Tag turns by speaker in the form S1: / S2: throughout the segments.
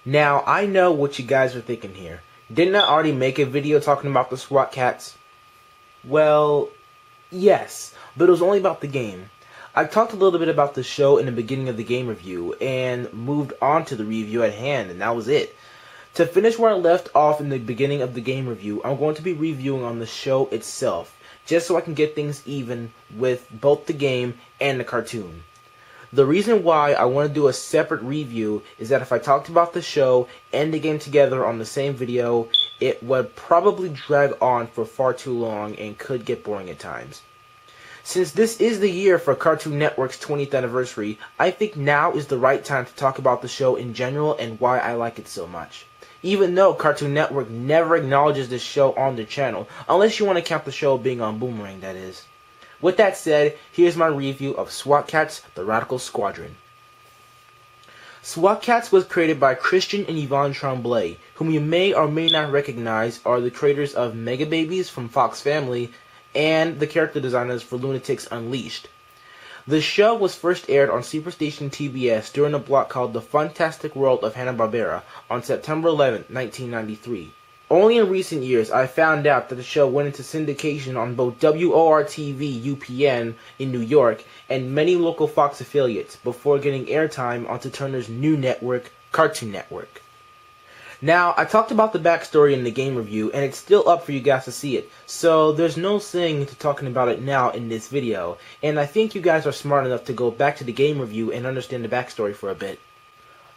S1: Now, I know what you guys are thinking here. Didn't I already make a video talking about the SWAT cats? Well, yes, but it was only about the game. I talked a little bit about the show in the beginning of the game review, and moved on to the review at hand, and that was it. To finish where I left off in the beginning of the game review, I'm going to be reviewing on the show itself, just so I can get things even with both the game and the cartoon. The reason why I want to do a separate review is that if I talked about the show and the game together on the same video, it would probably drag on for far too long and could get boring at times. Since this is the year for Cartoon Network's 20th anniversary, I think now is the right time to talk about the show in general and why I like it so much. Even though Cartoon Network never acknowledges this show on their channel, unless you want to count the show being on Boomerang, that is. With that said, here's my review of SWAT Cats: The Radical Squadron. SWAT Cats was created by Christian and Yvonne Tremblay, whom you may or may not recognize are the creators of Mega Babies from Fox Family and the character designers for Lunatics Unleashed. The show was first aired on Superstation TBS during a block called The Fantastic World of Hanna-Barbera on September 11, 1993. Only in recent years I found out that the show went into syndication on both WOR-TV UPN in New York and many local Fox affiliates before getting airtime onto Turner's new network, Cartoon Network. Now, I talked about the backstory in the game review, and it's still up for you guys to see it, so there's no saying to talking about it now in this video, and I think you guys are smart enough to go back to the game review and understand the backstory for a bit.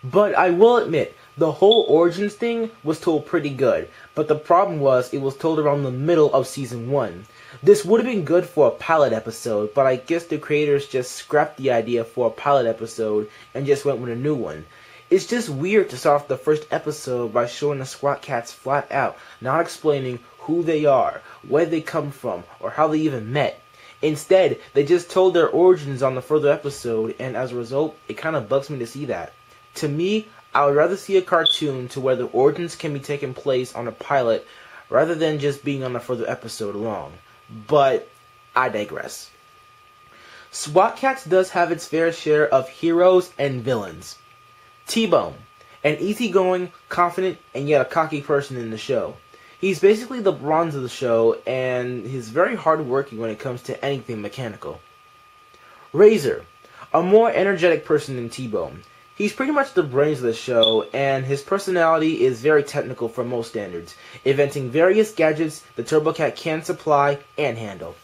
S1: But I will admit, the whole Origins thing was told pretty good, but the problem was it was told around the middle of Season 1. This would have been good for a pilot episode, but I guess the creators just scrapped the idea for a pilot episode and just went with a new one. It's just weird to start off the first episode by showing the SWAT cats flat out, not explaining who they are, where they come from, or how they even met. Instead, they just told their origins on the further episode, and as a result, it kind of bugs me to see that. To me, I would rather see a cartoon to where the origins can be taking place on a pilot, rather than just being on the further episode alone. But, I digress. SWAT Cats does have its fair share of heroes and villains. T-Bone, an easygoing, confident, and yet a cocky person in the show. He's basically the bronze of the show, and he's very hardworking when it comes to anything mechanical. Razor, a more energetic person than T-Bone. He's pretty much the brains of the show, and his personality is very technical for most standards, inventing various gadgets the Turbo Cat can supply and handle.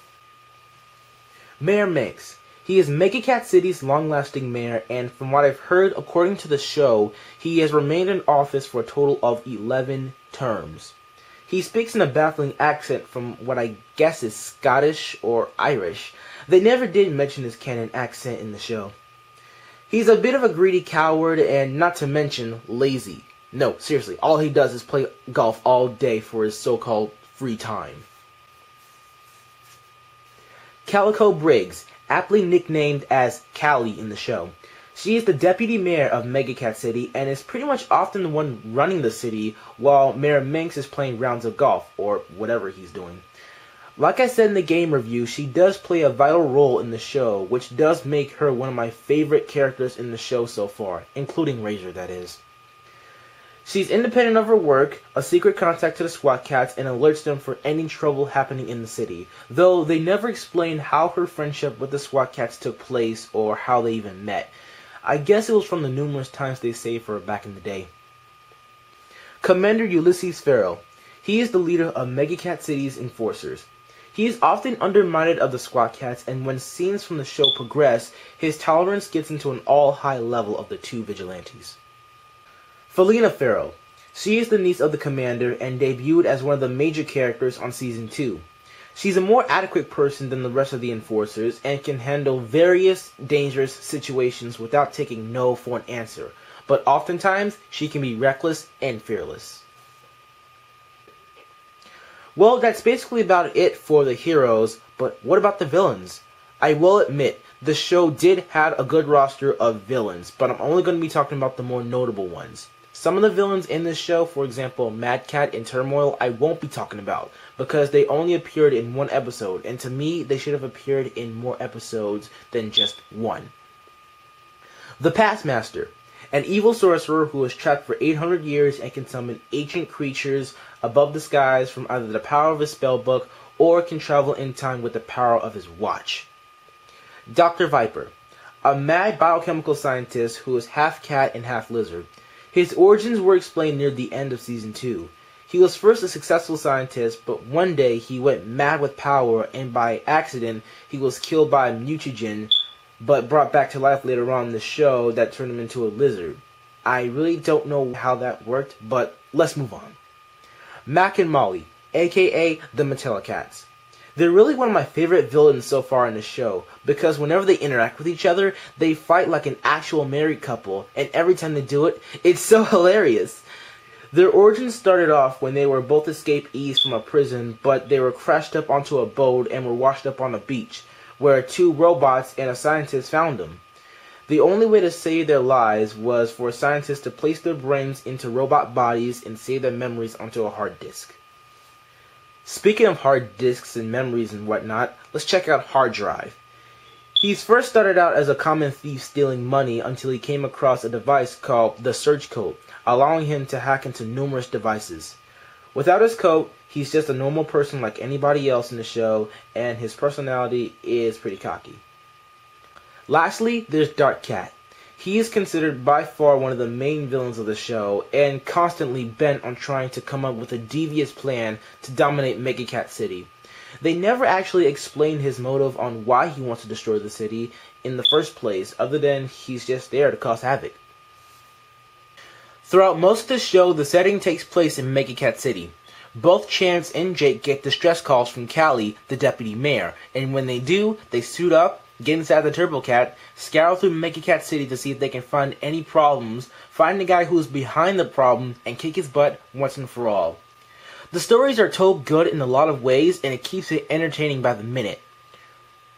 S1: Mayor Minx. He is Mega Cat City's long-lasting mayor, and from what I've heard, according to the show, he has remained in office for a total of 11 terms. He speaks in a baffling accent from what I guess is Scottish or Irish. They never did mention his canon accent in the show. He's a bit of a greedy coward, and not to mention, lazy. No, seriously, all he does is play golf all day for his so-called free time. Calico Briggs, aptly nicknamed as Callie in the show. She is the deputy mayor of Mega Cat City and is pretty much often the one running the city while Mayor Minx is playing rounds of golf, or whatever he's doing. Like I said in the game review, she does play a vital role in the show, which does make her one of my favorite characters in the show so far, including Razor, that is. She's independent of her work, a secret contact to the SWAT Cats, and alerts them for any trouble happening in the city, though they never explain how her friendship with the SWAT Cats took place or how they even met. I guess it was from the numerous times they saved her back in the day. Commander Ulysses Farrell. He is the leader of Mega Cat City's enforcers. He is often undermined of the SWAT Cats, and when scenes from the show progress, his tolerance gets into an all-high level of the two vigilantes. Felina Farrell. She is the niece of the commander and debuted as one of the major characters on Season 2. She's a more adequate person than the rest of the enforcers and can handle various dangerous situations without taking no for an answer, but oftentimes she can be reckless and fearless. Well, that's basically about it for the heroes, but what about the villains? I will admit, the show did have a good roster of villains, but I'm only going to be talking about the more notable ones. Some of the villains in this show, for example, Mad Cat and Turmoil, I won't be talking about, because they only appeared in one episode, and to me, they should have appeared in more episodes than just one. The Pastmaster. an evil sorcerer who is trapped for 800 years and can summon ancient creatures above the skies from either the power of his spellbook or can travel in time with the power of his watch. Dr. Viper, a mad biochemical scientist who is half cat and half lizard. His origins were explained near the end of Season 2. He was first a successful scientist, but one day he went mad with power and by accident he was killed by a mutagen, but brought back to life later on in the show that turned him into a lizard. I really don't know how that worked, but let's move on. Mac and Molly, aka the Metallicats. They're really one of my favorite villains so far in the show, because whenever they interact with each other, they fight like an actual married couple, and every time they do it, it's so hilarious. Their origins started off when they were both escapees from a prison, but they were crashed up onto a boat and were washed up on a beach, where two robots and a scientist found them. The only way to save their lives was for scientists to place their brains into robot bodies and save their memories onto a hard disk. Speaking of hard disks and memories and whatnot, let's check out Hard Drive. He first started out as a common thief stealing money until he came across a device called the Surge Code, allowing him to hack into numerous devices. Without his coat, he's just a normal person like anybody else in the show, and his personality is pretty cocky. Lastly, there's Dark Cat. He is considered by far one of the main villains of the show, and constantly bent on trying to come up with a devious plan to dominate Megacat City. They never actually explain his motive on why he wants to destroy the city in the first place, other than he's just there to cause havoc. Throughout most of the show, the setting takes place in Megacat City. Both Chance and Jake get distress calls from Callie, the deputy mayor, and when they do, they suit up, get inside the Turbo Cat, scour through Megacat City to see if they can find any problems, find the guy who's behind the problem, and kick his butt once and for all. The stories are told good in a lot of ways, and it keeps it entertaining by the minute.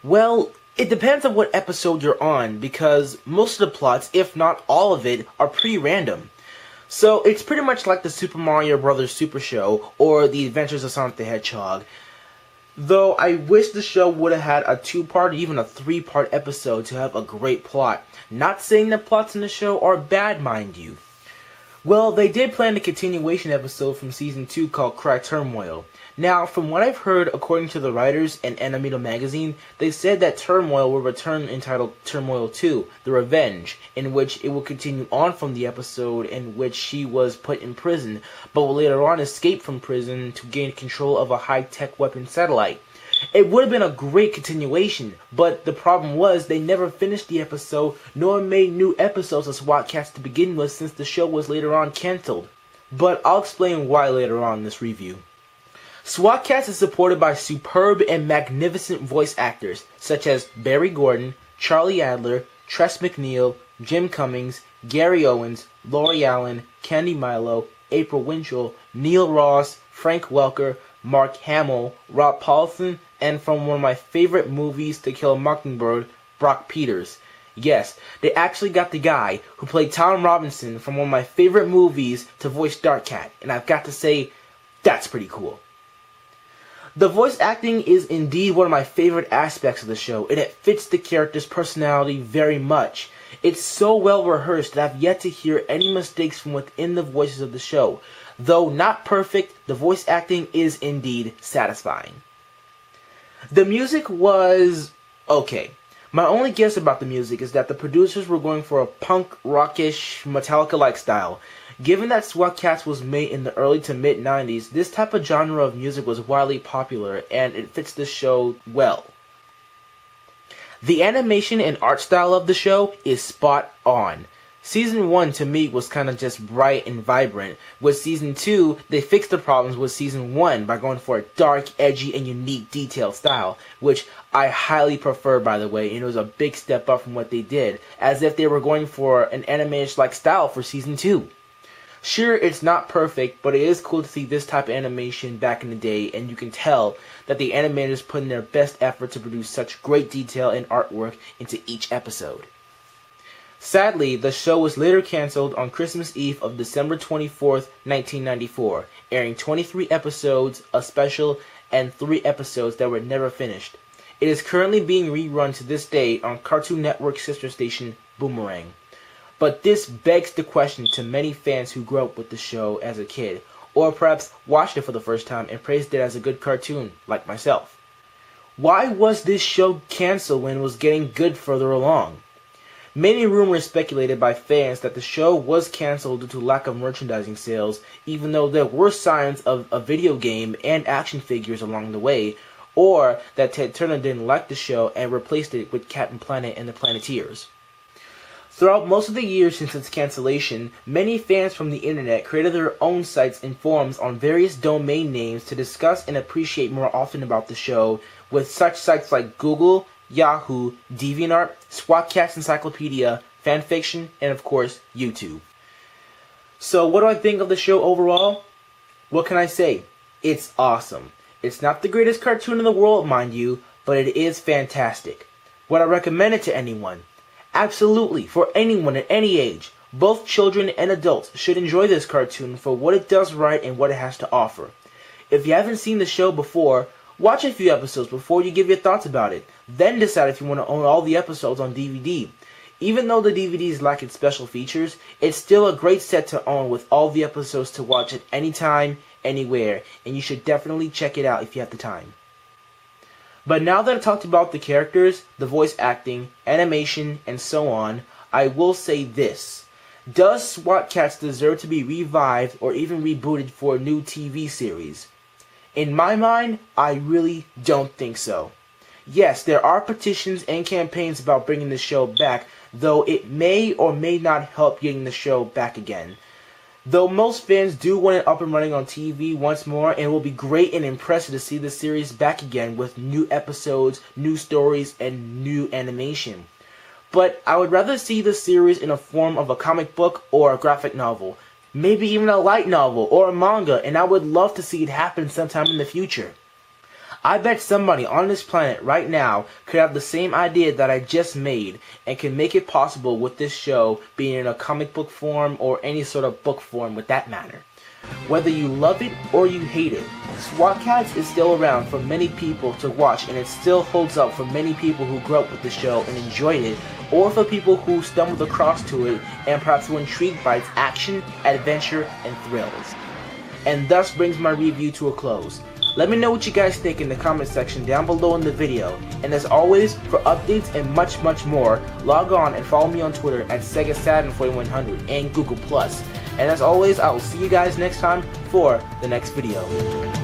S1: Well, it depends on what episode you're on, because most of the plots, if not all of it, are pretty random. So it's pretty much like the Super Mario Bros. Super Show, or The Adventures of Sonic the Hedgehog. Though I wish the show would have had a 2-part or even a 3-part episode to have a great plot. Not saying the plots in the show are bad, mind you. Well, they did plan a continuation episode from Season 2 called Cry Turmoil. Now, from what I've heard, according to the writers and Animito magazine, they said that Turmoil will return entitled Turmoil 2, The Revenge, in which it will continue on from the episode in which she was put in prison, but will later on escape from prison to gain control of a high-tech weapon satellite. It would have been a great continuation, but the problem was they never finished the episode, nor made new episodes of SWAT Cats to begin with since the show was later on cancelled. But I'll explain why later on in this review. SWAT Cats is supported by superb and magnificent voice actors such as Barry Gordon, Charlie Adler, Tress MacNeille, Jim Cummings, Gary Owens, Laurie Allen, Candy Milo, April Winchell, Neil Ross, Frank Welker, Mark Hamill, Rob Paulson, and from one of my favorite movies, To Kill a Mockingbird, Brock Peters. Yes, they actually got the guy who played Tom Robinson from one of my favorite movies to voice Dark Cat, and I've got to say, that's pretty cool. The voice acting is indeed one of my favorite aspects of the show, and it fits the character's personality very much. It's so well rehearsed that I've yet to hear any mistakes from within the voices of the show. Though not perfect, the voice acting is indeed satisfying. The music was okay. My only guess about the music is that the producers were going for a punk, rockish, Metallica-like style. Given that SWAT Cats was made in the early to mid-90s, this type of genre of music was widely popular, and it fits the show well. The animation and art style of the show is spot on. Season 1 to me was kind of just bright and vibrant. With Season 2, they fixed the problems with Season 1 by going for a dark, edgy, and unique detailed style, which I highly prefer, by the way, and it was a big step up from what they did, as if they were going for an animation-like style for Season 2. Sure, it's not perfect, but it is cool to see this type of animation back in the day, and you can tell that the animators put in their best effort to produce such great detail and artwork into each episode. Sadly, the show was later cancelled on Christmas Eve of December 24th, 1994, airing 23 episodes, a special, and 3 episodes that were never finished. It is currently being rerun to this day on Cartoon Network's sister station, Boomerang. But this begs the question to many fans who grew up with the show as a kid, or perhaps watched it for the first time and praised it as a good cartoon, like myself. Why was this show canceled when it was getting good further along? Many rumors speculated by fans that the show was canceled due to lack of merchandising sales, even though there were signs of a video game and action figures along the way, or that Ted Turner didn't like the show and replaced it with Captain Planet and the Planeteers. Throughout most of the years since its cancellation, many fans from the internet created their own sites and forums on various domain names to discuss and appreciate more often about the show, with such sites like Google, Yahoo, DeviantArt, SWAT, Encyclopedia, fanfiction, and of course, YouTube. So what do I think of the show overall? What can I say? It's awesome. It's not the greatest cartoon in the world, mind you, but it is fantastic. Would I recommend it to anyone? Absolutely, for anyone at any age. Both children and adults should enjoy this cartoon for what it does right and what it has to offer. If you haven't seen the show before, watch a few episodes before you give your thoughts about it. Then decide if you want to own all the episodes on DVD. Even though the DVDs lack its special features, it's still a great set to own with all the episodes to watch at any time, anywhere, and you should definitely check it out if you have the time. But now that I've talked about the characters, the voice acting, animation, and so on, I will say this. Does SWAT Kats deserve to be revived or even rebooted for a new TV series? In my mind, I really don't think so. Yes, there are petitions and campaigns about bringing the show back, though it may or may not help getting the show back again. Though most fans do want it up and running on TV once more, and it will be great and impressive to see the series back again with new episodes, new stories, and new animation. But I would rather see the series in a form of a comic book or a graphic novel, maybe even a light novel or a manga, and I would love to see it happen sometime in the future. I bet somebody on this planet right now could have the same idea that I just made and can make it possible with this show being in a comic book form or any sort of book form with that matter. Whether you love it or you hate it, SWAT Kats is still around for many people to watch, and it still holds up for many people who grew up with the show and enjoyed it, or for people who stumbled across to it and perhaps were intrigued by its action, adventure, and thrills. And thus brings my review to a close. Let me know what you guys think in the comment section down below in the video. And as always, for updates and much, much more, log on and follow me on Twitter at SegaSaturn4100 and Google+. And as always, I will see you guys next time for the next video.